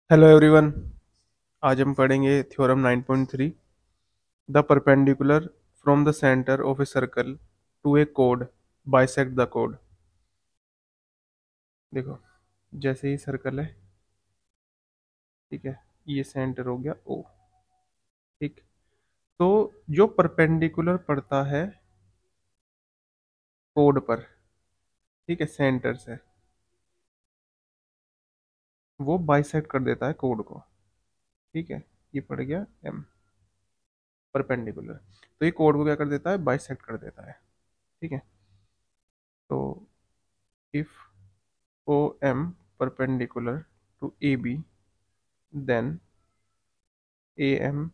Hello everyone. आज हम पढ़ेंगे theorem 9.3। The perpendicular from the centre of a circle to A code bisect the code. देखो, जैसे ही circle है, ठीक है, ये सेंटर हो गया ओ। ठीक, तो जो परपेंडिकुलर पड़ता है कोड पर, ठीक है, सेंटर से, वो बाइसेक्ट कर देता है कोड को। ठीक है, ये पड़ गया एम परपेंडिकुलर। तो ये कोड को क्या कर देता है, बाइसेक्ट कर देता है। ठीक है, तो if O M perpendicular to A B, then A M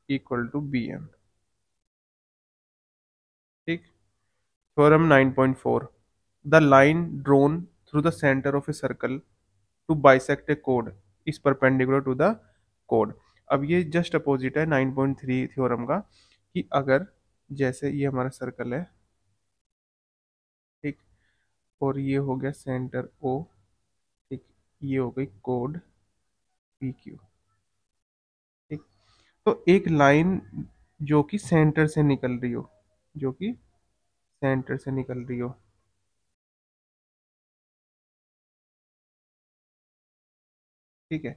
equal to be M. ठीक, theorem 9.4। The line drone through the centre of a circle to bisect A code is perpendicular to the code. अब ये just opposite है 9.3 theorem का, कि अगर जैसे ये हमारा सर्कल है, ठीक, और ये हो गया सेंटर ओ, ठीक, ये हो गई कोड पी क्यू। ठीक, तो एक लाइन जो कि सेंटर से निकल रही हो, जो कि सेंटर से निकल रही हो, ठीक है,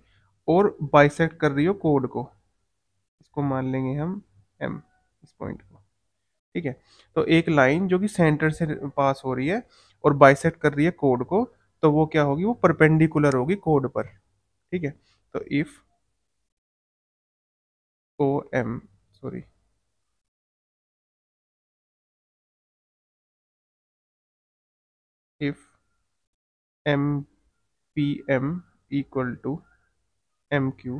और बाइसेक्ट कर रही हो कोड को, इसको मान लेंगे हम एम, इस पॉइंट को। ठीक है, तो एक लाइन जो कि सेंटर से पास हो रही है और बाइसेक्ट कर रही है कोड को, तो वो क्या होगी, वो परपेंडिकुलर होगी कोड पर। ठीक है, तो if O M, sorry, if M P M equal to M Q,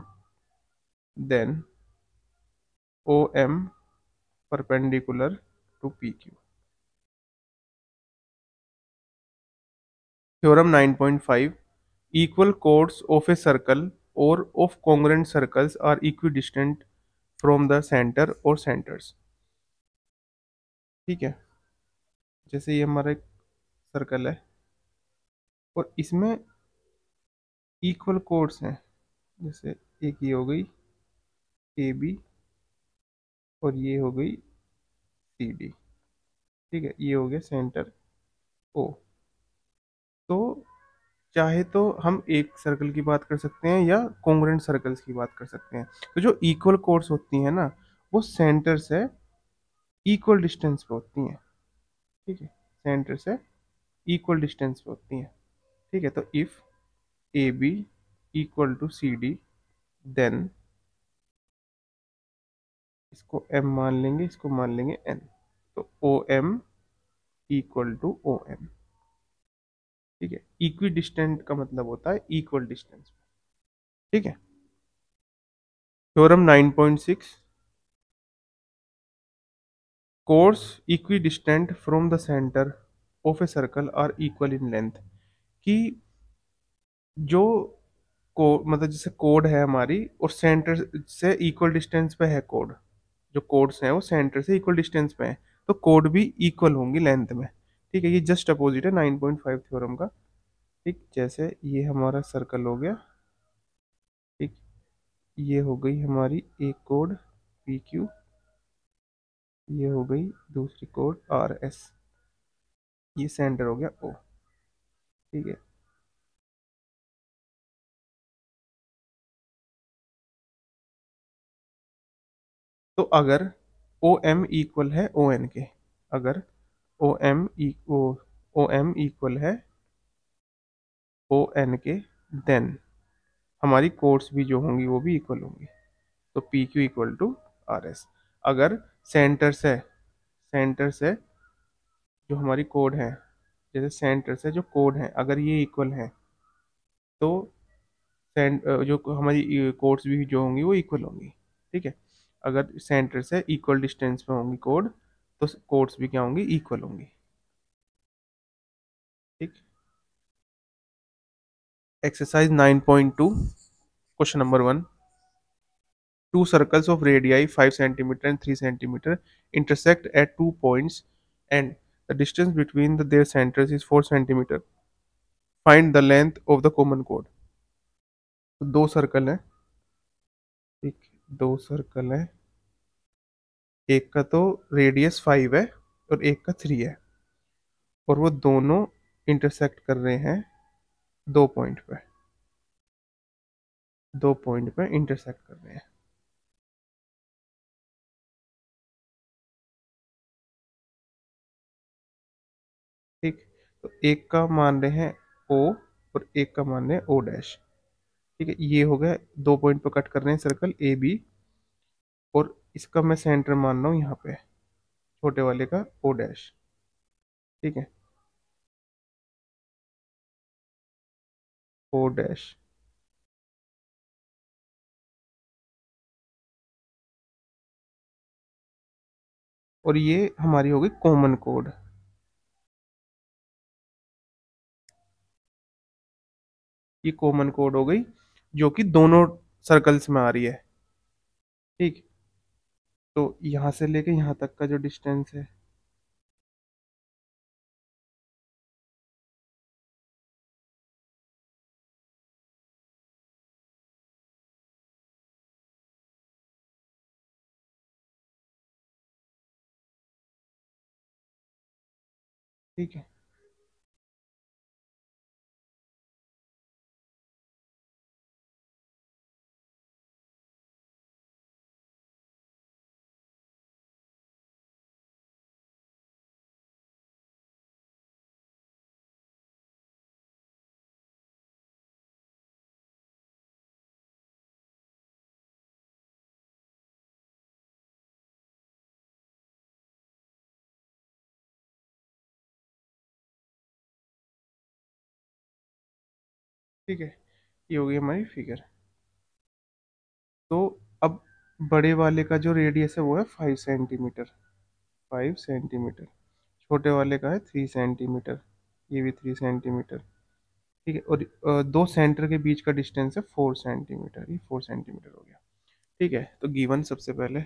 then O M perpendicular to P Q. Theorem 9.5। Equal chords of a circle or of congruent circles are equidistant from the center or centers। ठीक है, जैसे ये हमारा एक circle है और इसमें equal codes हैं, जैसे एक ये हो गई ए बी और ये हो गई सी डी। ठीक है, ये हो गया सेंटर ओ। तो चाहे तो हम एक सर्कल की बात कर सकते हैं या कॉन्ग्रुएंट सर्कल्स की बात कर सकते हैं। तो जो इक्वल कोड्स होती हैं ना, वो सेंटर से इक्वल डिस्टेंस पे होती हैं। ठीक है, सेंटर से इक्वल डिस्टेंस पे होती हैं। ठीक है, तो if A B equal to C D, then इसको एम मान लेंगे, इसको मान लेंगे एन। तो O M equal to O N. ठीक है, इक्वी डिस्टेंट का मतलब होता है इक्वल डिस्टेंस। ठीक है, theorem 9.6। Chords equidistant from the centre of a circle are equal in length. कि जो को मतलब जैसे कोड है हमारी और सेंटर से इक्वल डिस्टेंस पे है कोड, जो कोड्स हैं वो सेंटर से इक्वल डिस्टेंस पे हैं, तो कोड भी इक्वल होंगी लेंथ में। ठीक है, ये जस्ट अपोजिट है 9.5 थ्योरम का। ठीक, जैसे ये हमारा सर्कल हो गया, ठीक, ये हो गई हमारी एक कोड पी क्यू, ये हो गई दूसरी कोड आर एस, ये सेंटर हो गया ओ। ठीक है, तो अगर ओ एम इक्वल है ओ एन के, अगर O M O M equal है ओ एन के, देन हमारी कोड्स भी जो होंगी वो भी इक्वल होंगी। तो P Q equal to R S. अगर सेंटर से जो हमारी कोड है, जैसे सेंटर से जो कोड है अगर ये इक्वल है, तो जो हमारी कोड्स भी जो होंगी वो इक्वल होंगी। ठीक है, अगर सेंटर से इक्वल डिस्टेंस पे होंगी कोड, तो कोड्स भी क्या होंगी, इक्वल होंगी। ठीक, exercise 9.2, question number 1। Two circles of radii 5 centimeter and 3 centimeter intersect at 2 points, and the distance between their centers is 4 centimeter. Find the length of the common chord। तो दो circle है, ठीक, दो सर्कल है, एक का तो रेडियस 5 है और एक का 3 है, और वो दोनों इंटरसेक्ट कर रहे हैं दो पॉइंट पे, दो पॉइंट पे इंटरसेक्ट कर रहे हैं। ठीक, तो एक का मान रहे हैं ओ और एक का मान रहे हैं ओ डैश। ठीक है, ये हो गया, दो पॉइंट पे कट कर रहे हैं सर्कल ए बी, और इसका मैं सेंटर मान रहा हूँ यहाँ पे, छोटे वाले का ओ डैश। ठीक है, ओ डैश, और ये हमारी हो गई कॉमन कोड। ये कॉमन कोड हो गई जो कि दोनों सर्कल्स में आ रही है। ठीक, तो यहाँ से लेके यहाँ तक का जो डिस्टेंस है, ठीक है, ठीक है, ये हो गई हमारी फिगर। तो अब बड़े वाले का जो रेडियस है वो है 5 सेंटीमीटर, 5 सेंटीमीटर, छोटे वाले का है 3 सेंटीमीटर, ये भी 3 सेंटीमीटर। ठीक है, और दो सेंटर के बीच का डिस्टेंस है 4 सेंटीमीटर, ये 4 सेंटीमीटर हो गया। ठीक है, तो गिवन सबसे पहले,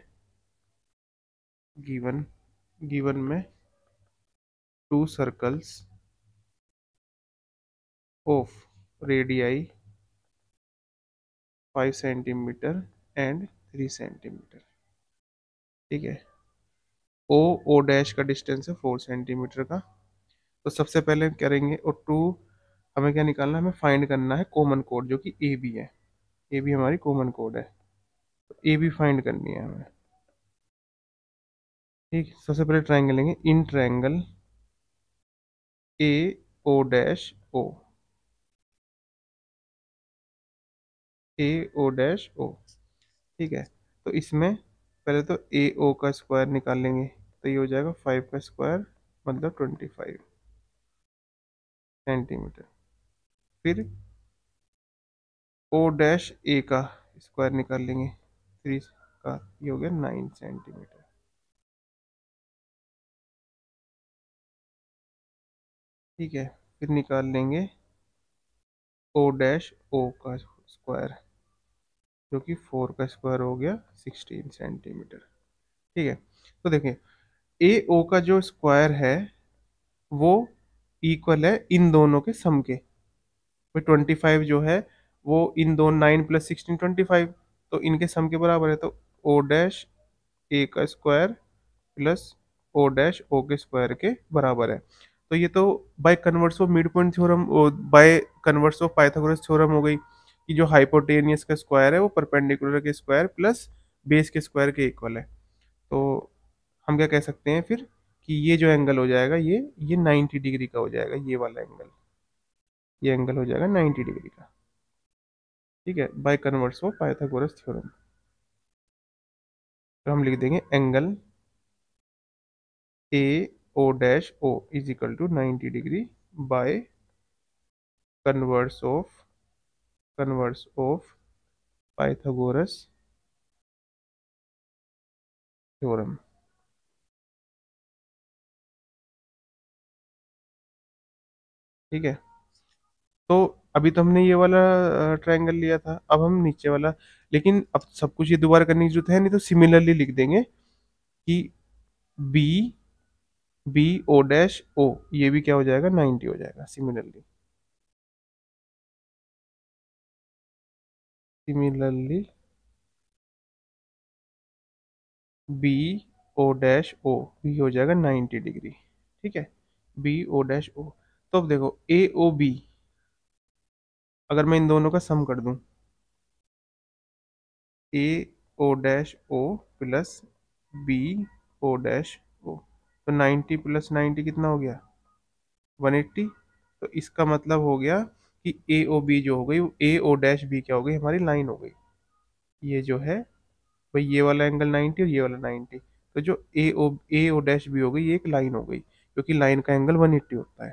गिवन, गिवन में to circles of radii 5 centimetre and 3 centimetre. ठीक है, ओ ओ डैश का डिस्टेंस है 4 सेंटीमीटर का। तो सबसे पहले हम करेंगे, और टू, हमें क्या निकालना है, हमें फाइंड करना है कॉमन कोड जो कि ए बी है। ए बी हमारी कॉमन कोड है, तो ए बी फाइंड करनी है हमें। ठीक, सबसे पहले ट्राइंगल लेंगे, in triangle A O dash O, A O dash O. ठीक है, तो इसमें पहले तो ए ओ का स्क्वायर निकाल लेंगे, तो ये हो जाएगा 5 का स्क्वायर, मतलब 25 सेंटीमीटर। फिर ओ डैश ए का स्क्वायर निकाल लेंगे, 3 का, ये हो गया 9 सेंटीमीटर। ठीक है, फिर निकाल लेंगे ओ डैश ओ का स्क्वायर, जो कि 4 का स्क्वायर हो गया 16 सेंटीमीटर। ठीक है, तो देखें, ए ओ का जो स्क्वायर है वो इक्वल है इन दोनों के सम के। भाई 25 जो है वो इन दो 9 + 16 25, तो इनके सम के बराबर है, तो ओ डैश ए का square plus O dash O के स्क्वायर के बराबर है। तो ये तो by converse of midpoint theorem, by converse of Pythagoras theorem हो गई कि जो हाइपोटेनियस का स्क्वायर है वो परपेंडिकुलर के स्क्वायर प्लस बेस के स्क्वायर के इक्वल है। तो हम क्या कह सकते हैं फिर, कि ये जो एंगल हो जाएगा, ये 90 डिग्री का हो जाएगा, ये वाला एंगल, ये एंगल हो जाएगा 90 डिग्री का। ठीक है, by converse of Pythagoras theorem. तो हम लिख देंगे angle A O dash O is equal to 90 degree by converse of, converse of Pythagoras theorem. ठीक है, तो अभी तो हमने ये वाला ट्रायंगल लिया था, अब हम नीचे वाला, लेकिन अब सब कुछ ये दोबारा करने की जरूरत है नहीं, तो सिमिलरली लिख देंगे कि B, B O dash O, ये भी क्या हो जाएगा, 90 हो जाएगा similarly. Similarly B O dash O भी हो जाएगा 90 डिग्री। ठीक है, बी ओ डैश ओ। तो अब देखो ए ओ बी, अगर मैं इन दोनों का सम कर दूं, A O dash O plus B O dash O, तो 90 प्लस 90 कितना हो गया, 180। तो इसका मतलब हो गया कि ए ओ बी जो हो गई वो ए ओ डैश बी क्या हो गई, हमारी लाइन हो गई। ये जो है भाई, ये वाला एंगल 90 और ये वाला 90, तो जो ए ओ डैश बी हो गई ये एक लाइन हो गई, क्योंकि लाइन का एंगल 180 होता है।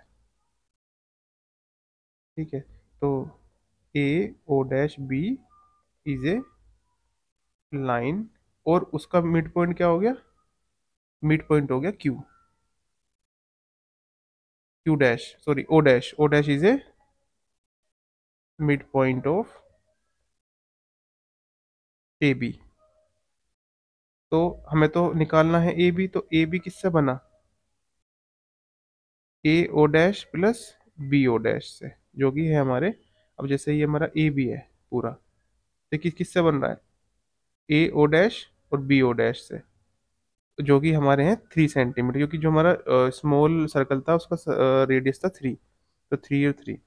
ठीक है, तो A O dash B is a line, और उसका मिड पॉइंट क्या हो गया, मिड पॉइंट हो गया Q, Q dash sorry O dash is a midpoint of A B. तो हमें तो निकालना है ए बी, तो ए बी किससे बना, A O dash plus B O dash से, जो कि है हमारे, अब जैसे ये हमारा ए बी है पूरा, तो किससे बन रहा है, ए ओ डैश और बी ओ डैश से, जो कि हमारे हैं 3 सेंटीमीटर, क्योंकि जो हमारा स्मॉल सर्कल था उसका रेडियस था 3, तो 3 और 3,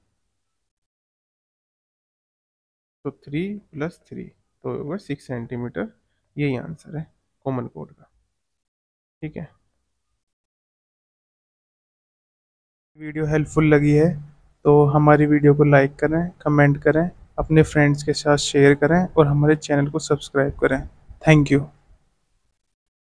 तो 3 + 3, तो होगा 6 सेंटीमीटर। यही आंसर है कॉमन कोड का। ठीक है, वीडियो हेल्पफुल लगी है तो हमारी वीडियो को लाइक करें, कमेंट करें, अपने फ्रेंड्स के साथ शेयर करें और हमारे चैनल को सब्सक्राइब करें। Thank you.